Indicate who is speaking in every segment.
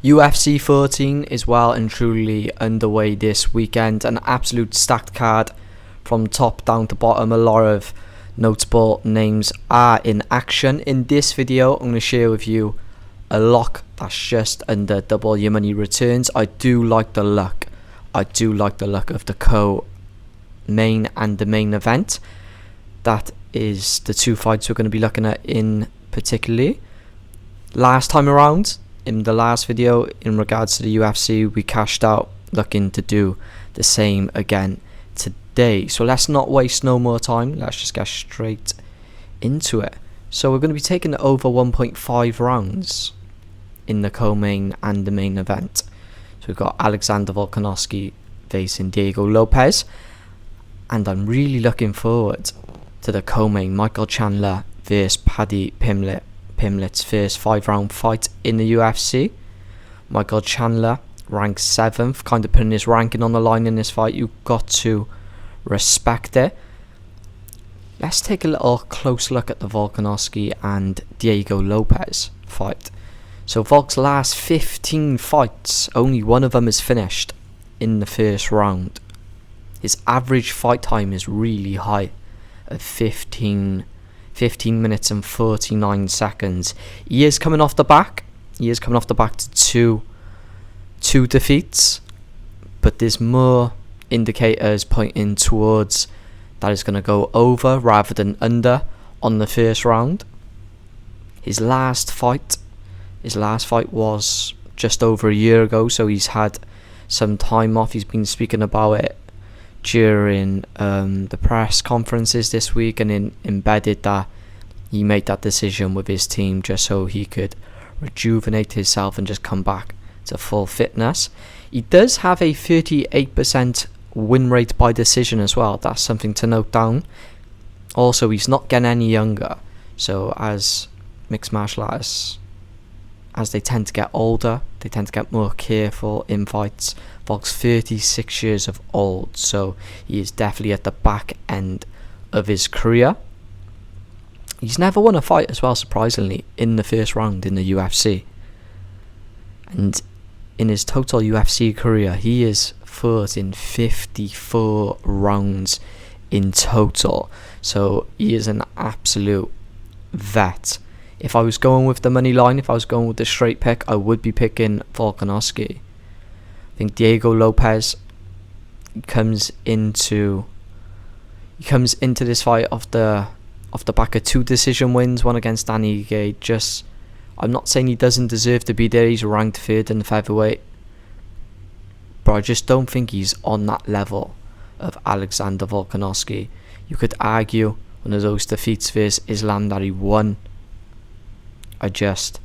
Speaker 1: UFC 14 is well and truly underway this weekend. An absolute stacked card from top down to bottom. A lot of notable names are in action. In this video, I'm going to share with you a lock that's just under double your money returns. I do like the look. I do like the look of the co-main and the main event. That is the two fights we're going to be looking at in particularly. Last time around, in the last video in regards to the UFC, we cashed out, looking to do the same again today. So let's not waste no more time, let's just get straight into it. So we're going to be taking over 1.5 rounds in the co-main and the main event. So we've got Alexander Volkanovski facing Diego Lopez, and I'm really looking forward to the co-main, Michael Chandler versus Paddy Pimblett's first 5-round fight in the UFC. Michael Chandler ranked 7th, kind of putting his ranking on the line in this fight. You've got to respect it. Let's take a little close look at the Volkanovski and Diego Lopez fight. So Volk's last 15 fights, only one of them is finished in the first round. His average fight time is really high at 15 minutes and 49 seconds. He is coming off the back. To two defeats, but there's more indicators pointing towards that it's going to go over rather than under on the first round. His last fight was just over a year ago, so he's had some time off. He's been speaking about it during the press conferences this week, and embedded that he made that decision with his team just so he could rejuvenate himself and just come back to full fitness. He does have a 38% win rate by decision as well. That's something to note down. Also, he's not getting any younger, so as mixed martial artists, as they tend to get older, they tend to get more careful in fights. Volk's 36 years of old, so he is definitely at the back end of his career. He's never won a fight as well, surprisingly, in the first round in the UFC. And in his total UFC career, he has fought in 54 rounds in total. So he is an absolute vet. If I was going with the money line, if I was going with the straight pick, I would be picking Volkanovski. I think Diego Lopez comes into this fight off the back of 2 decision wins, one against Danny Ige. I'm not saying he doesn't deserve to be there. He's ranked 3rd in the featherweight, but I just don't think he's on that level of Alexander Volkanovski. You could argue one of those defeats versus Islam that he won. I just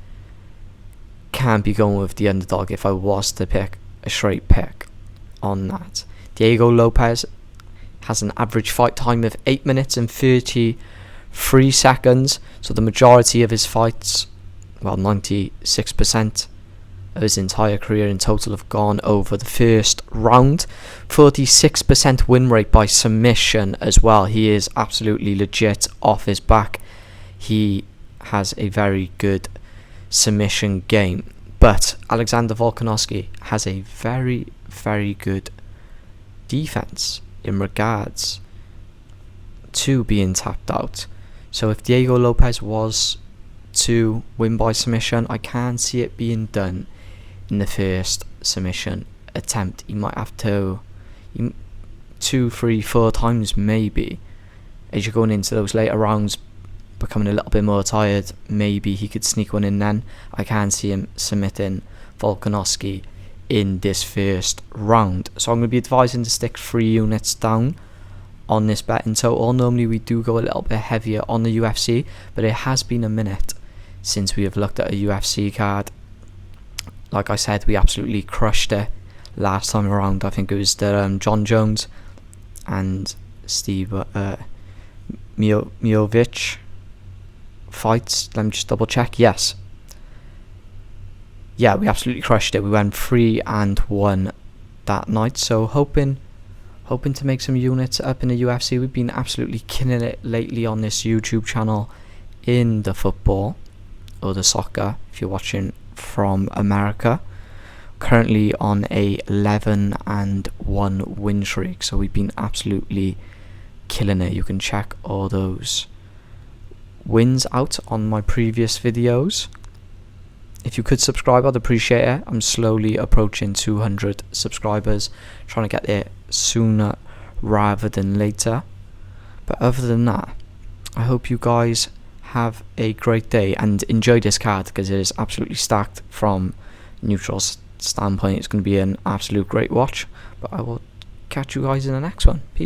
Speaker 1: can't be going with the underdog if I was to pick a straight pick on that. Diego Lopez has an average fight time of 8 minutes and 33 seconds. So the majority of his fights, well, 96% of his entire career in total, have gone over the first round. 46% win rate by submission as well. He is absolutely legit off his back. He has a very good submission game. But Alexander Volkanovski has a very, very good defense in regards to being tapped out. So if Diego Lopez was to win by submission, I can't see it being done in the first submission attempt. He might have to 2, 3, 4 times maybe. As you're going into those later rounds, becoming a little bit more tired, maybe he could sneak one in then. I can't see him submitting Volkanovski in this first round. So I'm going to be advising to stick 3 units down on this bet in total. Normally we do go a little bit heavier on the UFC, but it has been a minute since we have looked at a UFC card. Like I said, we absolutely crushed it last time around. I think it was the John Jones and Steve Miocic fights. Let me just double check. Yes, yeah, we absolutely crushed it. We went 3-1 that night. So hoping to make some units up in the UFC. We've been absolutely killing it lately on this YouTube channel in the football or the soccer if you're watching from America. currently on a 11-1 win streak, so we've been absolutely killing it. You can check all those wins out on my previous videos. If you could subscribe, I'd appreciate it. I'm slowly approaching 200 subscribers, trying to get there sooner rather than later. But other than that, I hope you guys have a great day and enjoy this card, because it is absolutely stacked from neutral standpoint. It's going to be an absolute great watch. But I will catch you guys in the next one. Peace.